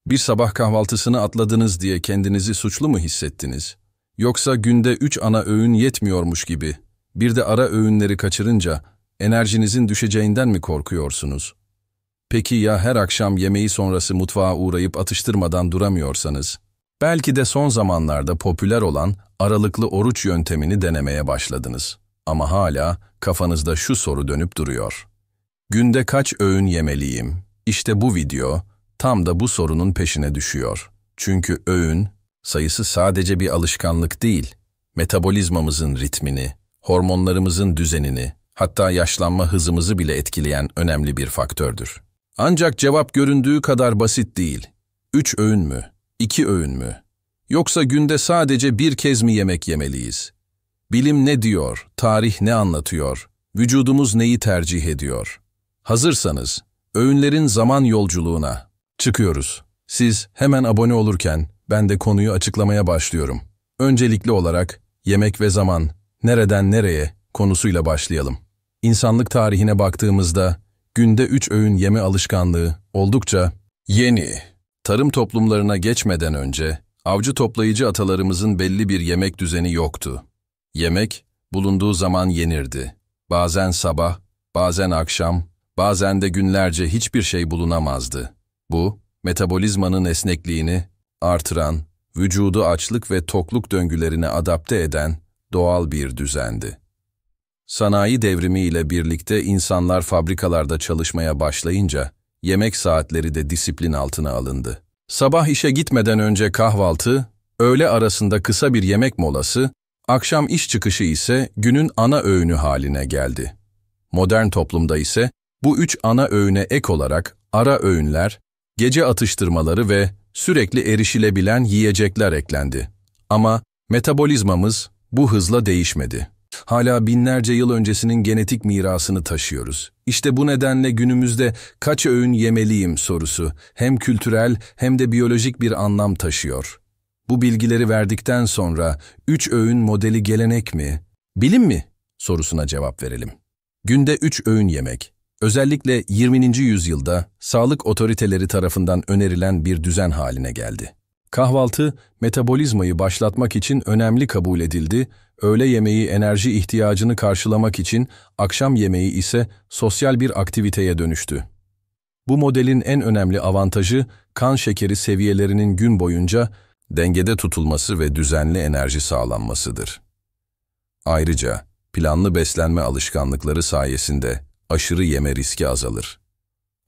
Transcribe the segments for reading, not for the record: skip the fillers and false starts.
Bir sabah kahvaltısını atladınız diye kendinizi suçlu mu hissettiniz? Yoksa günde 3 ana öğün yetmiyormuş gibi, bir de ara öğünleri kaçırınca enerjinizin düşeceğinden mi korkuyorsunuz? Peki ya her akşam yemeği sonrası mutfağa uğrayıp atıştırmadan duramıyorsanız? Belki de son zamanlarda popüler olan aralıklı oruç yöntemini denemeye başladınız. Ama hala kafanızda şu soru dönüp duruyor. Günde kaç öğün yemeliyim? İşte bu video tam da bu sorunun peşine düşüyor. Çünkü öğün sayısı sadece bir alışkanlık değil, metabolizmamızın ritmini, hormonlarımızın düzenini, hatta yaşlanma hızımızı bile etkileyen önemli bir faktördür. Ancak cevap göründüğü kadar basit değil. 3 öğün mü? 2 öğün mü? Yoksa günde sadece bir kez mi yemek yemeliyiz? Bilim ne diyor? Tarih ne anlatıyor? Vücudumuz neyi tercih ediyor? Hazırsanız, öğünlerin zaman yolculuğuna çıkıyoruz. Siz hemen abone olurken ben de konuyu açıklamaya başlıyorum. Öncelikli olarak yemek ve zaman, nereden nereye konusuyla başlayalım. İnsanlık tarihine baktığımızda günde 3 öğün yeme alışkanlığı oldukça yeni. Tarım toplumlarına geçmeden önce avcı toplayıcı atalarımızın belli bir yemek düzeni yoktu. Yemek bulunduğu zaman yenirdi. Bazen sabah, bazen akşam, bazen de günlerce hiçbir şey bulunamazdı. Bu, metabolizmanın esnekliğini artıran, vücudu açlık ve tokluk döngülerine adapte eden doğal bir düzendi. Sanayi devrimi ile birlikte insanlar fabrikalarda çalışmaya başlayınca, yemek saatleri de disiplin altına alındı. Sabah işe gitmeden önce kahvaltı, öğle arasında kısa bir yemek molası, akşam iş çıkışı ise günün ana öğünü haline geldi. Modern toplumda ise bu 3 ana öğüne ek olarak ara öğünler, gece atıştırmaları ve sürekli erişilebilen yiyecekler eklendi. Ama metabolizmamız bu hızla değişmedi. Hala binlerce yıl öncesinin genetik mirasını taşıyoruz. İşte bu nedenle günümüzde kaç öğün yemeliyim sorusu hem kültürel hem de biyolojik bir anlam taşıyor. Bu bilgileri verdikten sonra 3 öğün modeli gelenek mi, bilim mi sorusuna cevap verelim. Günde 3 öğün yemek, özellikle 20. yüzyılda sağlık otoriteleri tarafından önerilen bir düzen haline geldi. Kahvaltı, metabolizmayı başlatmak için önemli kabul edildi, öğle yemeği enerji ihtiyacını karşılamak için, akşam yemeği ise sosyal bir aktiviteye dönüştü. Bu modelin en önemli avantajı, kan şekeri seviyelerinin gün boyunca dengede tutulması ve düzenli enerji sağlanmasıdır. Ayrıca, planlı beslenme alışkanlıkları sayesinde aşırı yeme riski azalır.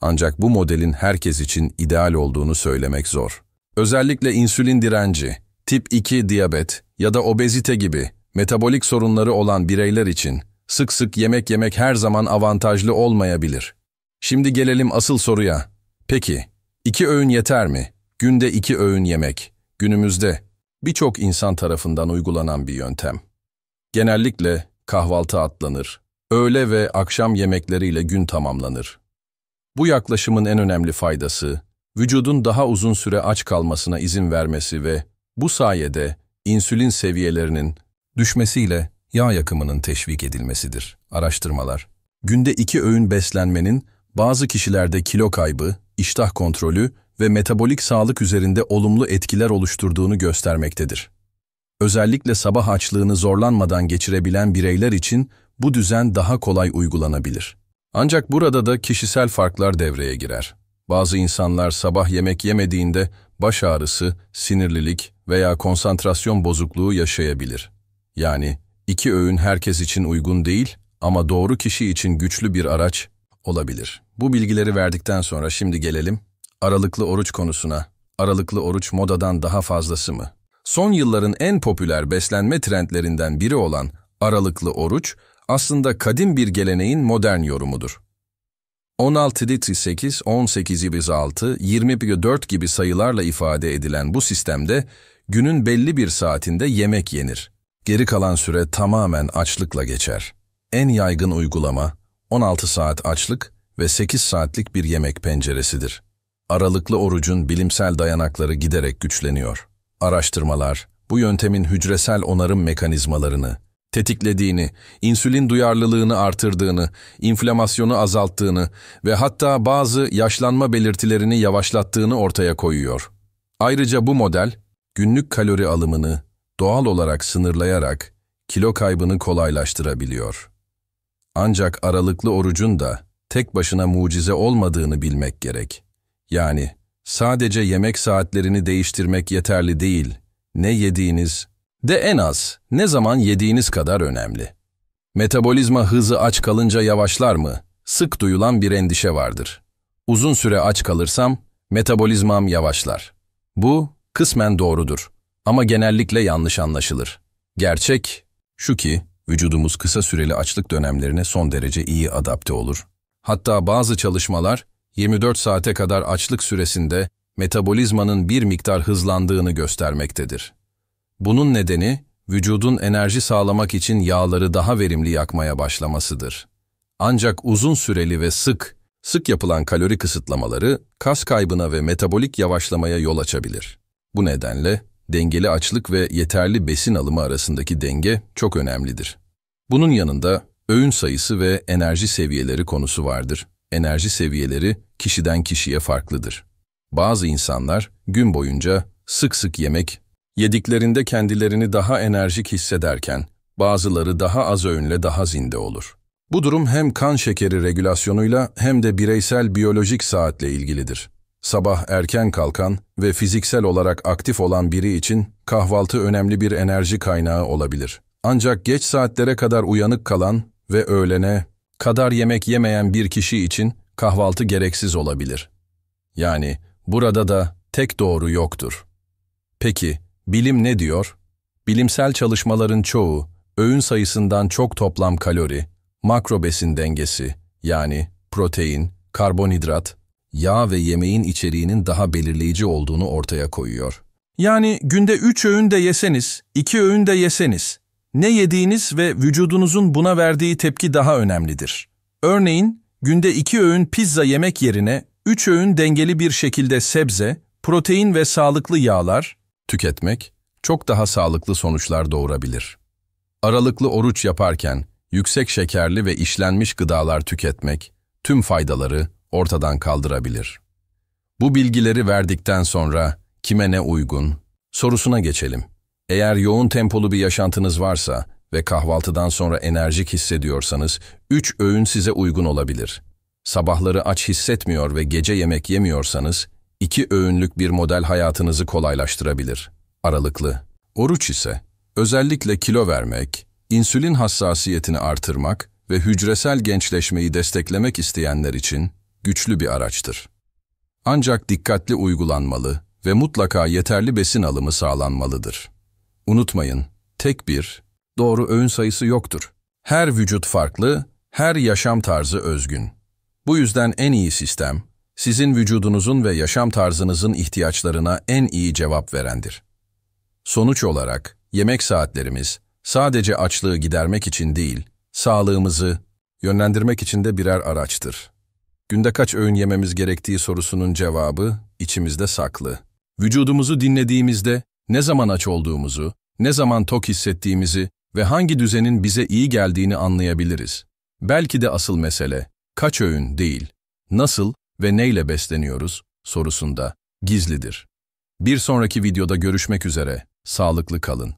Ancak bu modelin herkes için ideal olduğunu söylemek zor. Özellikle insülin direnci, tip 2 diyabet ya da obezite gibi metabolik sorunları olan bireyler için sık sık yemek yemek her zaman avantajlı olmayabilir. Şimdi gelelim asıl soruya. Peki, 2 öğün yeter mi? Günde 2 öğün yemek, günümüzde birçok insan tarafından uygulanan bir yöntem. Genellikle kahvaltı atlanır, öğle ve akşam yemekleriyle gün tamamlanır. Bu yaklaşımın en önemli faydası, vücudun daha uzun süre aç kalmasına izin vermesi ve bu sayede insülin seviyelerinin düşmesiyle yağ yakımının teşvik edilmesidir. Araştırmalar, günde 2 öğün beslenmenin bazı kişilerde kilo kaybı, iştah kontrolü ve metabolik sağlık üzerinde olumlu etkiler oluşturduğunu göstermektedir. Özellikle sabah açlığını zorlanmadan geçirebilen bireyler için bu düzen daha kolay uygulanabilir. Ancak burada da kişisel farklar devreye girer. Bazı insanlar sabah yemek yemediğinde baş ağrısı, sinirlilik veya konsantrasyon bozukluğu yaşayabilir. Yani 2 öğün herkes için uygun değil ama doğru kişi için güçlü bir araç olabilir. Bu bilgileri verdikten sonra şimdi gelelim aralıklı oruç konusuna. Aralıklı oruç modadan daha fazlası mı? Son yılların en popüler beslenme trendlerinden biri olan aralıklı oruç aslında kadim bir geleneğin modern yorumudur. 16-8, 18-6, 20-4 gibi sayılarla ifade edilen bu sistemde günün belli bir saatinde yemek yenir. Geri kalan süre tamamen açlıkla geçer. En yaygın uygulama 16 saat açlık ve 8 saatlik bir yemek penceresidir. Aralıklı orucun bilimsel dayanakları giderek güçleniyor. Araştırmalar, bu yöntemin hücresel onarım mekanizmalarını, tetiklediğini, insülin duyarlılığını artırdığını, inflamasyonu azalttığını ve hatta bazı yaşlanma belirtilerini yavaşlattığını ortaya koyuyor. Ayrıca bu model, günlük kalori alımını doğal olarak sınırlayarak kilo kaybını kolaylaştırabiliyor. Ancak aralıklı orucun da tek başına mucize olmadığını bilmek gerek. Yani sadece yemek saatlerini değiştirmek yeterli değil, ne yediğiniz de en az ne zaman yediğiniz kadar önemli. Metabolizma hızı aç kalınca yavaşlar mı? Sık duyulan bir endişe vardır. Uzun süre aç kalırsam metabolizmam yavaşlar. Bu kısmen doğrudur ama genellikle yanlış anlaşılır. Gerçek şu ki vücudumuz kısa süreli açlık dönemlerine son derece iyi adapte olur. Hatta bazı çalışmalar 24 saate kadar açlık süresinde metabolizmanın bir miktar hızlandığını göstermektedir. Bunun nedeni vücudun enerji sağlamak için yağları daha verimli yakmaya başlamasıdır. Ancak uzun süreli ve sık yapılan kalori kısıtlamaları kas kaybına ve metabolik yavaşlamaya yol açabilir. Bu nedenle dengeli açlık ve yeterli besin alımı arasındaki denge çok önemlidir. Bunun yanında öğün sayısı ve enerji seviyeleri konusu vardır. Enerji seviyeleri kişiden kişiye farklıdır. Bazı insanlar gün boyunca sık yemek yediklerinde kendilerini daha enerjik hissederken, bazıları daha az öğünle daha zinde olur. Bu durum hem kan şekeri regülasyonuyla hem de bireysel biyolojik saatle ilgilidir. Sabah erken kalkan ve fiziksel olarak aktif olan biri için kahvaltı önemli bir enerji kaynağı olabilir. Ancak geç saatlere kadar uyanık kalan ve öğlene kadar yemek yemeyen bir kişi için kahvaltı gereksiz olabilir. Yani burada da tek doğru yoktur. Peki, bilim ne diyor? Bilimsel çalışmaların çoğu, öğün sayısından çok toplam kalori, makro besin dengesi, yani protein, karbonhidrat, yağ ve yemeğin içeriğinin daha belirleyici olduğunu ortaya koyuyor. Yani günde 3 öğün de yeseniz, 2 öğün de yeseniz, ne yediğiniz ve vücudunuzun buna verdiği tepki daha önemlidir. Örneğin, günde 2 öğün pizza yemek yerine 3 öğün dengeli bir şekilde sebze, protein ve sağlıklı yağlar tüketmek çok daha sağlıklı sonuçlar doğurabilir. Aralıklı oruç yaparken yüksek şekerli ve işlenmiş gıdalar tüketmek tüm faydaları ortadan kaldırabilir. Bu bilgileri verdikten sonra kime ne uygun sorusuna geçelim. Eğer yoğun tempolu bir yaşantınız varsa ve kahvaltıdan sonra enerjik hissediyorsanız 3 öğün size uygun olabilir. Sabahları aç hissetmiyor ve gece yemek yemiyorsanız 2 öğünlük bir model hayatınızı kolaylaştırabilir. Aralıklı oruç ise özellikle kilo vermek, insülin hassasiyetini artırmak ve hücresel gençleşmeyi desteklemek isteyenler için güçlü bir araçtır. Ancak dikkatli uygulanmalı ve mutlaka yeterli besin alımı sağlanmalıdır. Unutmayın, tek bir doğru öğün sayısı yoktur. Her vücut farklı, her yaşam tarzı özgün. Bu yüzden en iyi sistem, sizin vücudunuzun ve yaşam tarzınızın ihtiyaçlarına en iyi cevap verendir. Sonuç olarak, yemek saatlerimiz sadece açlığı gidermek için değil, sağlığımızı yönlendirmek için de birer araçtır. Günde kaç öğün yememiz gerektiği sorusunun cevabı içimizde saklı. Vücudumuzu dinlediğimizde ne zaman aç olduğumuzu, ne zaman tok hissettiğimizi ve hangi düzenin bize iyi geldiğini anlayabiliriz. Belki de asıl mesele, kaç öğün değil, nasıl ve neyle besleniyoruz sorusunda gizlidir. Bir sonraki videoda görüşmek üzere, sağlıklı kalın.